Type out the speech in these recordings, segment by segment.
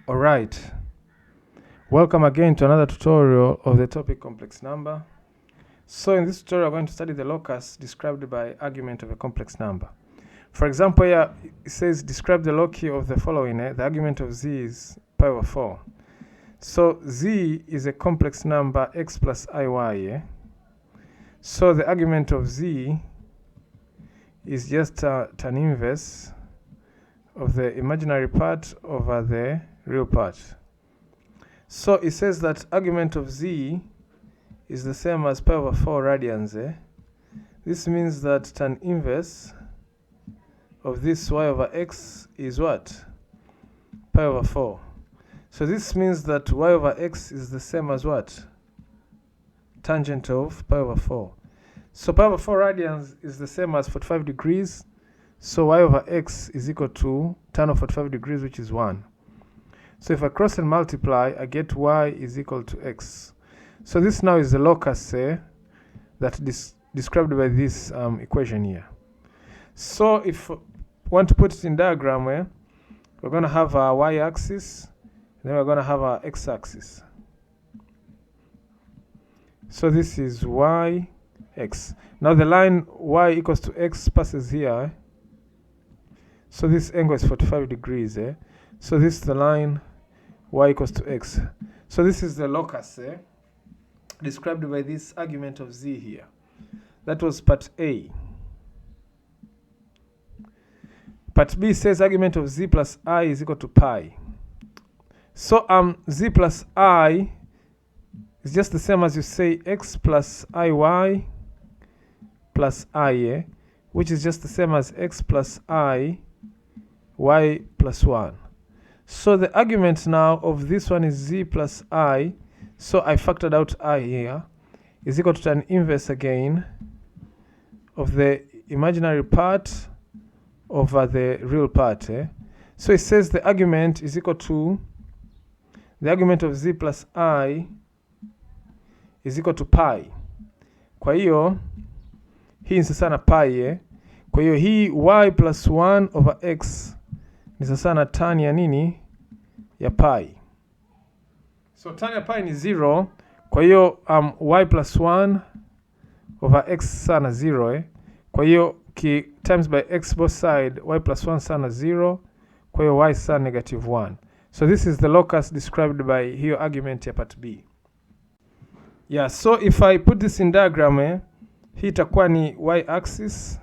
Alright, welcome again to another tutorial of the topic complex number. So in this tutorial we're going to study the locus described by argument of a complex number. For example, here it says describe the loci of the following. The argument of z is pi over 4. So z is a complex number x plus iy. So the argument of z is just tan inverse of the imaginary part over the real part. So it says that argument of z is the same as pi over 4 radians. This means that tan inverse of this y over x is what? Pi over 4. So this means that y over x is the same as what? Tangent of pi over 4. So pi over 4 radians is the same as 45 degrees. So y over x is equal to tan of 45 degrees, which is 1. So if I cross and multiply, I get y is equal to x. So this now is the locus that is described by this equation here. So if we want to put it in diagram, we're going to have our y-axis, then we're going to have our x-axis. So this is y, x. Now the line y equals to x passes here. So this angle is 45 degrees. So this is the line y equals to x. So this is the locus described by this argument of z here. That was part A. Part B says argument of z plus I is equal to pi. So z plus I is just the same as you say x plus iy plus I, which is just the same as x plus I y plus 1. So the argument now of this one is z plus I. So I factored out I here is equal to tan inverse again of the imaginary part over the real part. So it says the argument is equal to the argument of z plus I is equal to pi. Kwa hiyo hii ni sasa na pi. Kwa hiyo hii y plus 1 over x ni sasa na tan ya nini? Ya pi. So tan ya pi ni 0. Kwa hiyo y plus 1 over x sana 0. Kwa hiyo times by x both side, y plus 1 sana 0. Kwa hiyo y sana negative 1. So this is the locus described by hiyo argument ya part B. Yeah, so if I put this in diagram, hii itakuwa ni y axis.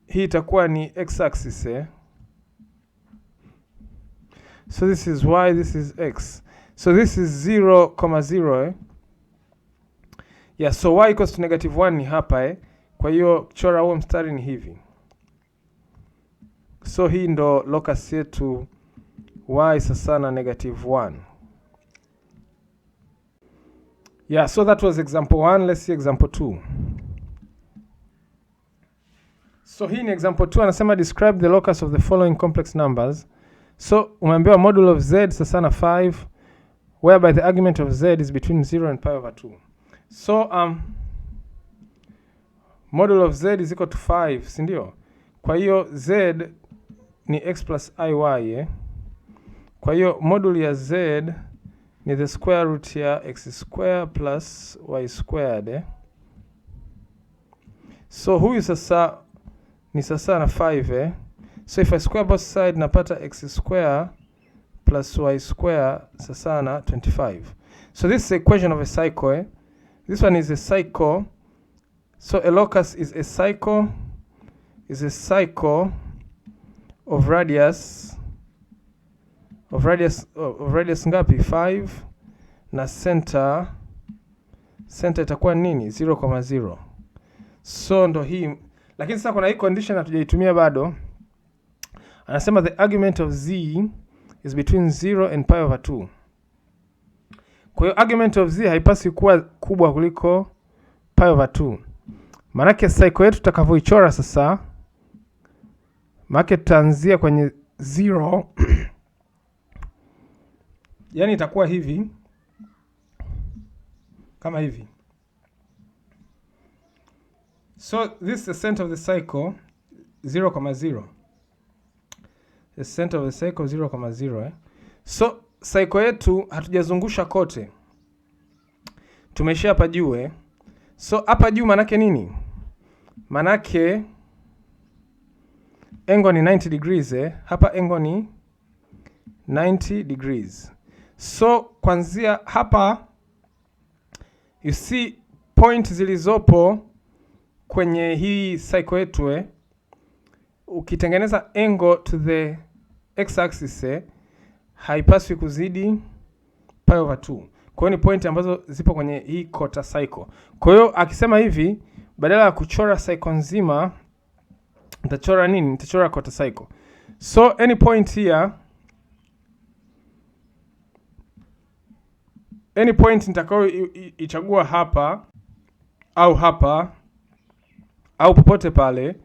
Hii itakuwa ni x axis. So this is y, this is x. So this is 0, 0. Yeah, so y equals to negative 1 ni hapa. Kwa hiyo chora huo mstari ni hivi. So hii ndo locus yetu y sasa na negative 1. Yeah, so that was example 1. Let's see example 2. So hii ni example 2, anasema describe the locus of the following complex numbers. So umeambiwa modulo of z sasa na 5, whereby the argument of z is between 0 and pi over 2. So modulo of z is equal to 5, si ndio? Kwa hiyo z ni x plus iy. Kwa hiyo modulo ya z ni the square root ya x square plus y squared. So huyu sasa ni sasa na 5. So if I square both sides, napata x square plus y square sasa na 25. So this is the equation of a cycle. This one is a cycle. So a locus is a cycle. Is a cycle of radius. Of radius ngapi? 5. Na center itakuwa nini? 0,0. So ndo hii. Lakini sasa kuna hii condition hatujaitumia bado. Anasema the argument of z is between 0 and pi over 2. Kwa hiyo argument of z haipasi kuwa kubwa kuliko pi over 2. Manake cycle yetu tutakavyoichora sasa, market tutaanzia kwenye 0. Yani itakuwa hivi. Kama hivi. So this is the center of the cycle, 0,0. the center of the cycle 0,0 So cycle yetu hatujazungusha kote, tumeishia hapa juu So hapa juu manake nini? Manake angle ni 90 degrees hapa angle ni 90 degrees. So kwanzia hapa you see point zilizopo kwenye hii cycle yetu ukitengeneza angle to the x axis haipaswi kuzidi pi/2. Kwa hiyo ni point ambazo zipo kwenye hii quarter cycle. Kwa hiyo akisema hivi, badala ya kuchora cycle nzima nitachora nini? Nitachora quarter cycle. So any point here, any point nitakao ichagua hapa au hapa au popote pale,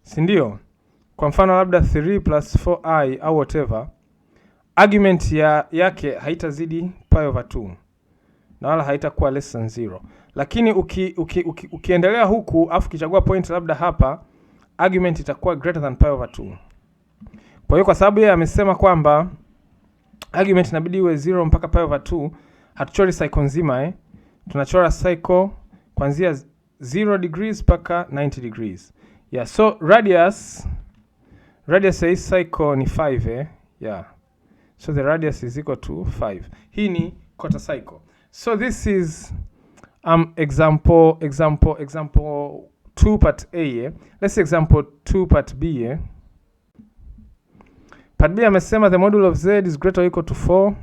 si ndio? Kwa mfano labda 3 plus 4i au whatever, argument yake haitazidi pi/2 na wala haitakuwa less than 0. Lakini ukiendelea huku afu kichagua point labda hapa, argument itakuwa greater than pi/2. Kwa hiyo kwa sababu yeye amesema kwamba argument inabidi iwe 0 mpaka pi/2, hatuchori cycle nzima tunachora cycle kuanzia 0 degrees mpaka 90 degrees. Yeah, so radius ya hii cycle ni 5 yeah. So the radius is equal to 5. Hii ni quarter cycle. So this is example 2 part A. Let's see example 2 part B. Part B amesema the module of z is greater or equal to 4.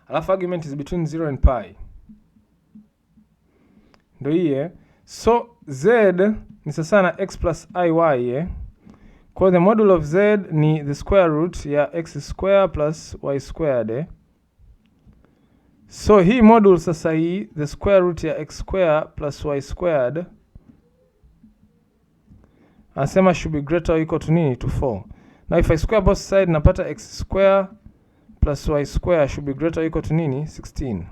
Alafu argument is between 0 and pi. Ndio hii So z ni sasa na x plus iy Kwa the module of z ni the square root ya x square plus y squared So hii module sasa hii the square root ya x square plus y squared anasema should be greater or equal to nini? To 4. Now if I square both sides napata x square plus y square should be greater or equal to nini? 16.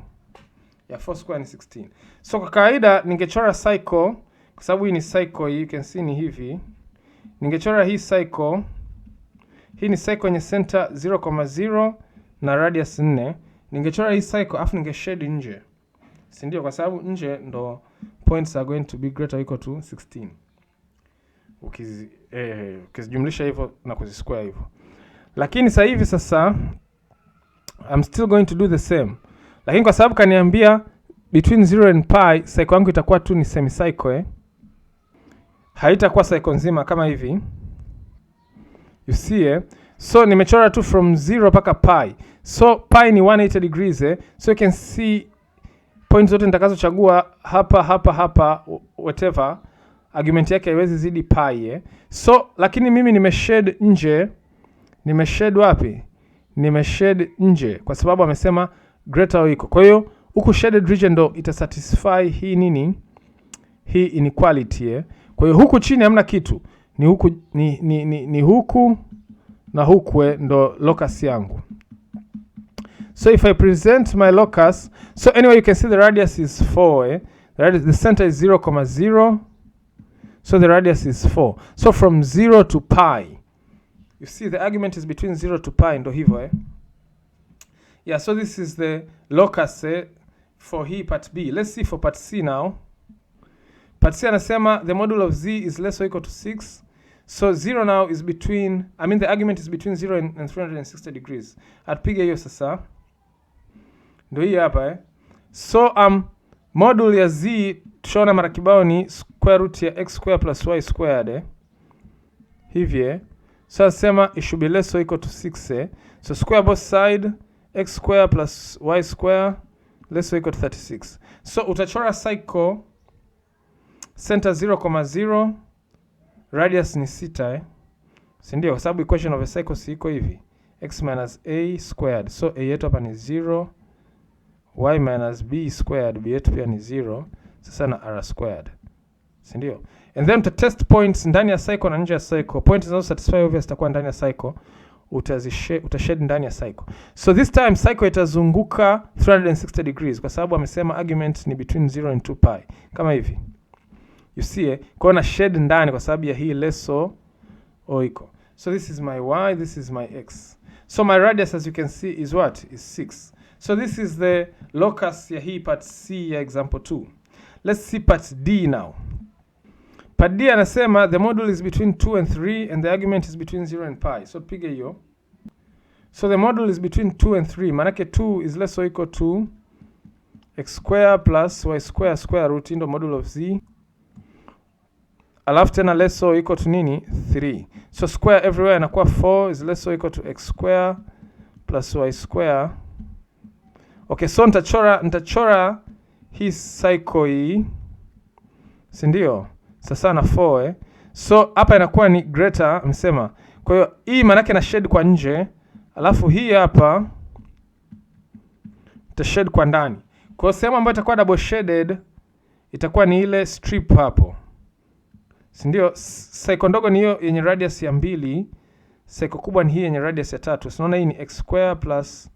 Ya 4 square ni 16. So kwa kawaida ningechora cycle, kwa sababu hii ni cycle, you can see ni hivi. Ningechora hii cycle. Hii ni cycle yenye center 0,0 na radius 4. Ningechora hii cycle afu ningeshade nje. Si ndio? Kwa sababu nje ndo points are going to be greater or equal to 16. Ukizijumlisha hivyo na kuzisquare hivyo. Lakini sasa hivi sasa I'm still going to do the same. Lakini kwa sababu kaniambia between 0 and pi, cycle yangu itakuwa tu ni semi-cycle haitakuwa cycle nzima kama hivi. You see So nimechora tu from 0 mpaka pi. So pi ni 180 degrees So you can see points zote nitakazochagua hapa whatever, argument yake haiwezi zidi pi So lakini mimi nimeshade nje. Nimeshade wapi? Nimeshade nje kwa sababu amesema greater or equal. Kwa hiyo huku shaded region ndo itasatisfy hii nini? Hii inequality Kwa hiyo huku chini hamna kitu. Ni huku ni huku na huku ndo locus yangu. So if I present my locus, so anyway you can see the radius is 4 the center is 0,0 So the radius is 4. So from 0 to pi. You see the argument is between 0 to pi ndo hivyo Yeah, so this is the locus for hii part B. Let's see for part C now. Part C anasema the module of z is less or equal to 6. So 0 now is between, the argument is between 0 and 360 degrees. Atupiga hiyo sasa. Ndio hii hapa So module ya z tushaona mara kibao ni square root ya x square plus y squared hivi So anasema it should be less or equal to 6 So square both side x square plus y square less or equal to 36. So utachora cycle center 0,0 radius ni 6 si ndio? Kwa sababu equation of a cycle si iko hivi x minus a squared. So a yetu hapa ni 0, y minus b squared, b yetu pia ni 0, sasa na r squared. Si ndio? And then to test points ndani ya cycle na nje ya cycle. Points zinazo satisfy obvious zitakuwa ndani ya cycle. Utashade ndani ya cycle. So this time cycle itazunguka 360 degrees kwa sababu amesema argument ni between 0 and 2 pi. Kama hivi. You see kwa na shade ndani kwa sababu ya hii less or equal. So this is my y, this is my x. So my radius, as you can see, is what? Is 6. So this is the locus ya hii part C ya example 2. Let's see part D now. Part D anasema the module is between 2 and 3 and the argument is between 0 and pi. So piga hiyo. So the module is between 2 and 3. Manake 2 is less or equal to x square plus y square square root into module of z. Alafu tena less or equal to nini? 3. So square everywhere inakuwa 4 is less or equal to x square plus y square. Okay, so nitachora hii cycle hii. Si ndio? Sasa na 4 So hapa inakuwa ni greater msema. Kwa hiyo hii manake na shade kwa nje, alafu hii hapa ta shade kwa ndani. Kwa hiyo sehemu ambayo itakuwa double shaded itakuwa ni ile strip hapo. Si ndio? Cycle ndogo ni hiyo yenye radius ya 2, cycle kubwa ni hii yenye radius ya 3. Unaona hii ni x square plus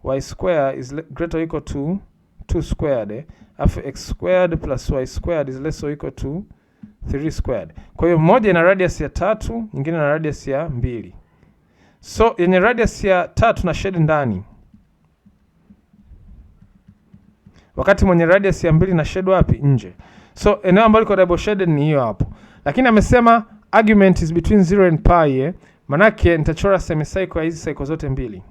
y square is greater or equal to 2 squared. Alafu x squared plus y squared is less or equal to 3 squared. Kwa hiyo moja ina radius ya 3, nyingine na radius ya 2. So yenye radius ya 3 na shade ndani, wakati mwenye radius ya 2 na shade wapi? Nje. So eneo ambalo liko double shaded ni hiyo hapo. Lakini amesema argument is between 0 and pi. Manake nitachora semicycle ya hizi cycle zote mbili.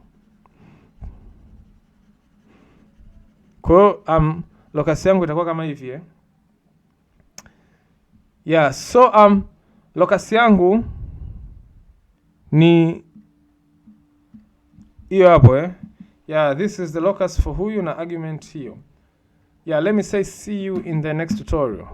Kwa hiyo locus yangu itakuwa kama hivi Yeah, so locus yangu ni hiyo hapo Yeah, this is the locus for huyu na argument hiyo. Yeah, let me say see you in the next tutorial.